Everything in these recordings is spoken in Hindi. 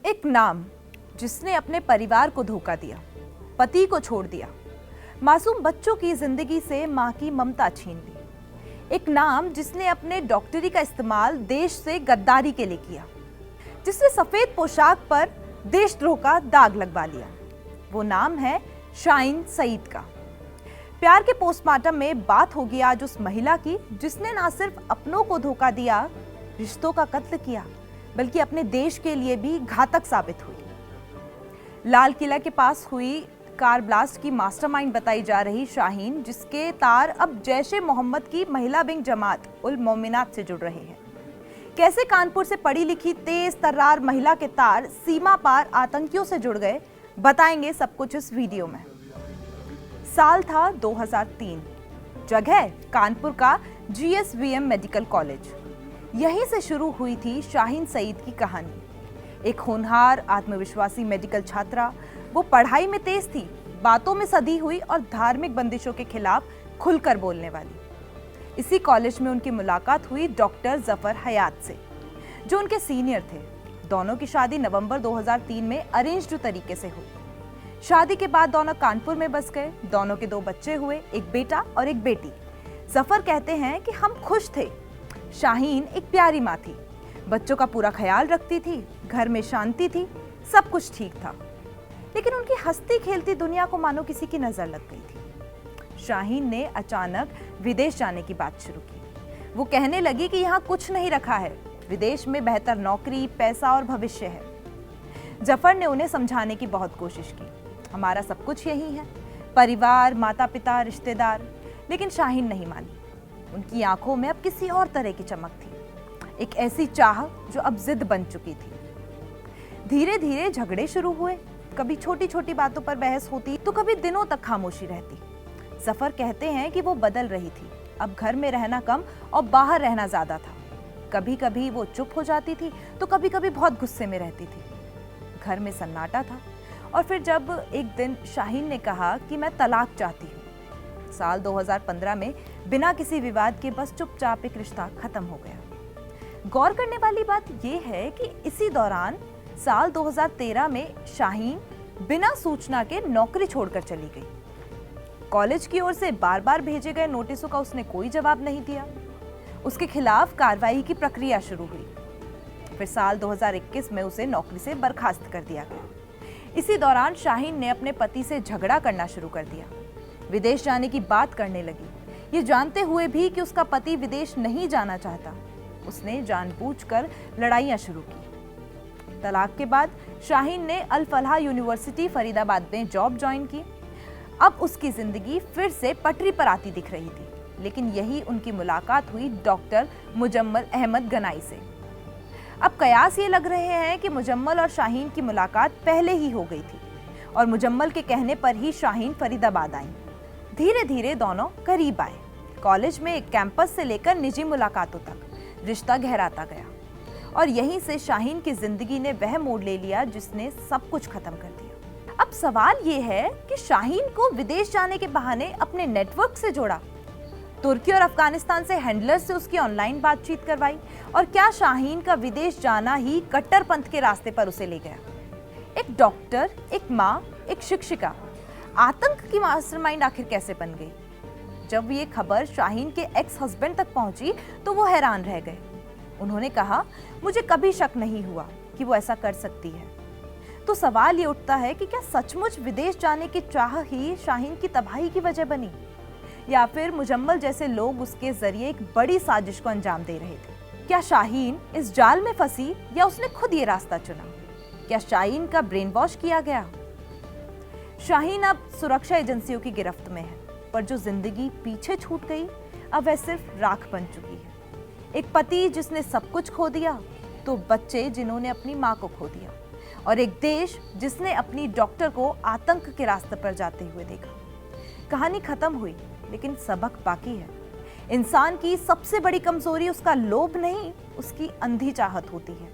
एक नाम जिसने अपने परिवार को धोखा दिया, पति को छोड़ दिया, मासूम बच्चों की जिंदगी से मां की ममता छीन ली। एक नाम जिसने अपने डॉक्टरी का इस्तेमाल देश से गद्दारी के लिए किया, जिसने सफेद पोशाक पर देशद्रोह का दाग लगवा लिया। वो नाम है शाहीन सईद का। प्यार के पोस्टमार्टम में बात होगी आज उस महिला की जिसने ना सिर्फ अपनों को धोखा दिया, रिश्तों का कत्ल किया, बल्कि अपने देश के लिए भी घातक साबित हुई। लाल किला के पास हुई कार ब्लास्ट की मास्टरमाइंड बताई जा रही शाहीन, जिसके तार अब जैश-ए मोहम्मद की महिला विंग जमात उल मोमिनात से जुड़ रहे हैं। कैसे कानपुर से पढ़ी लिखी तेज तर्रार महिला के तार सीमा पार आतंकियों से जुड़ गए, बताएंगे सब कुछ इस वीडियो में। साल था 2003, जगह कानपुर का GSVM मेडिकल कॉलेज। यहीं से शुरू हुई थी शाहीन सईद की कहानी। एक होनहार, आत्मविश्वासी मेडिकल छात्रा। वो पढ़ाई में तेज थी, बातों में सधी हुई और धार्मिक बंदिशों के खिलाफ खुलकर बोलने वाली। इसी कॉलेज में उनकी मुलाकात हुई डॉक्टर जफर हयात से, जो उनके सीनियर थे। दोनों की शादी नवंबर 2003 में अरेंज्ड तरीके से हुई। शादी के बाद दोनों कानपुर में बस गए। दोनों के 2 बच्चे हुए, एक बेटा और एक बेटी। जफर कहते हैं कि हम खुश थे। शाहीन एक प्यारी माँ थी, बच्चों का पूरा ख्याल रखती थी, घर में शांति थी, सब कुछ ठीक था। लेकिन उनकी हंसती खेलती दुनिया को मानो किसी की नजर लग गई थी। शाहीन ने अचानक विदेश जाने की बात शुरू की। वो कहने लगी कि यहाँ कुछ नहीं रखा है, विदेश में बेहतर नौकरी, पैसा और भविष्य है। जफर ने उन्हें समझाने की बहुत कोशिश की, हमारा सब कुछ यही है, परिवार, माता पिता, रिश्तेदार। लेकिन शाहीन नहीं मानी। उनकी आंखों में अब किसी और तरह की चमक थी, एक ऐसी चाह जो अब जिद बन चुकी थी। धीरे धीरे झगड़े शुरू हुए। कभी छोटी छोटी बातों पर बहस होती तो कभी दिनों तक खामोशी रहती। जफर कहते हैं कि वो बदल रही थी, अब घर में रहना कम और बाहर रहना ज्यादा था। कभी कभी वो चुप हो जाती थी तो कभी कभी बहुत गुस्से में रहती थी। घर में सन्नाटा था। और फिर जब एक दिन शाहीन ने कहा कि मैं तलाक चाहती हूँ। साल 2015 में बिना किसी विवाद के बस चुपचाप एक रिश्ता खत्म हो गया। गौर करने वाली बात यह है कि इसी दौरान साल 2013 में शाहीन बिना सूचना के नौकरी छोड़कर चली गई। कॉलेज की ओर से बार बार भेजे गए नोटिसों का उसने कोई जवाब नहीं दिया। उसके खिलाफ कार्रवाई की प्रक्रिया शुरू हुई। फिर साल 2021 में उसे नौकरी से बर्खास्त कर दिया गया। इसी दौरान शाहीन ने अपने पति से झगड़ा करना शुरू कर दिया, विदेश जाने की बात करने लगी। ये जानते हुए भी कि उसका पति विदेश नहीं जाना चाहता, उसने जानबूझकर लड़ाइयां शुरू की। तलाक के बाद शाहीन ने अल फलाह यूनिवर्सिटी फरीदाबाद में जॉब ज्वाइन की। अब उसकी जिंदगी फिर से पटरी पर आती दिख रही थी। लेकिन यही उनकी मुलाकात हुई डॉक्टर मुजम्मल अहमद गनाई से। अब कयास ये लग रहे हैं कि मुजम्मल और शाहीन की मुलाकात पहले ही हो गई थी और मुजम्मल के कहने पर ही शाहीन फरीदाबाद आई। धीरे धीरे दोनों करीब आए। कॉलेज में एक कैंपस से लेकर निजी मुलाकातों तक रिश्ता गहराता गया। और यहीं से शाहीन की जिंदगी ने वह मोड़ ले लिया जिसने सब कुछ खत्म कर दिया। अब सवाल ये है कि शाहीन को विदेश जाने के बहाने अपने नेटवर्क से जोड़ा, तुर्की और अफगानिस्तान से हैंडलर से उसकी ऑनलाइन बातचीत करवाई, और क्या शाहीन का विदेश जाना ही कट्टरपंथ के रास्ते पर उसे ले गया? एक डॉक्टर, एक माँ, एक शिक्षिका, आतंक की मास्टरमाइंड आखिर कैसे बन गई? जब ये खबर शाहीन के एक्स हस्बैंड तक पहुंची तो वो हैरान रह गए। उन्होंने कहा, मुझे कभी शक नहीं हुआ कि वो ऐसा कर सकती है। तो सवाल ये उठता है कि क्या सचमुच विदेश जाने की चाह ही शाहीन की तबाही की वजह बनी, या फिर मुजम्मल जैसे लोग उसके जरिए एक बड़ी साजिश को अंजाम दे रहे थे? क्या शाहीन इस जाल में फंसी या उसने खुद ये रास्ता चुना? क्या शाहीन का ब्रेन वॉश किया गया? शाहीन अब सुरक्षा एजेंसियों की गिरफ्त में है, पर जो जिंदगी पीछे छूट गई अब वह सिर्फ राख बन चुकी है। एक पति जिसने सब कुछ खो दिया, तो बच्चे जिन्होंने अपनी माँ को खो दिया, और एक देश जिसने अपनी डॉक्टर को आतंक के रास्ते पर जाते हुए देखा। कहानी खत्म हुई, लेकिन सबक बाकी है। इंसान की सबसे बड़ी कमजोरी उसका लोभ नहीं, उसकी अंधी चाहत होती है।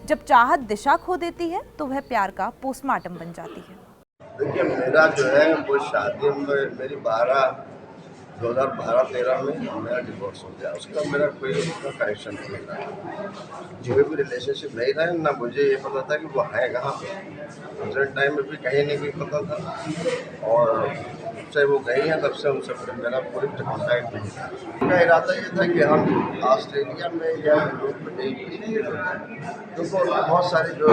जब चाहत दिशा खो देती है तो वह प्यार का पोस्टमार्टम बन जाती है। देखिए, मेरा जो है वो शादी में मेरी 12 2012-13 में मेरा डिवोर्स हो गया। उसका मेरा कोई उसका कनेक्शन नहीं था, कोई भी रिलेशनशिप नहीं था। ना मुझे ये पता था कि वो है कहाँ पे। प्रेजेंट टाइम में भी कहीं नहीं कहीं पता था, और जब से वो गई हैं तब से उनसे फिर मेरा कोई कॉन्टैक्ट नहीं था। उनका इरादा ये था कि हम ऑस्ट्रेलिया में या यूरोप में कहीं क्योंकि बहुत सारे जो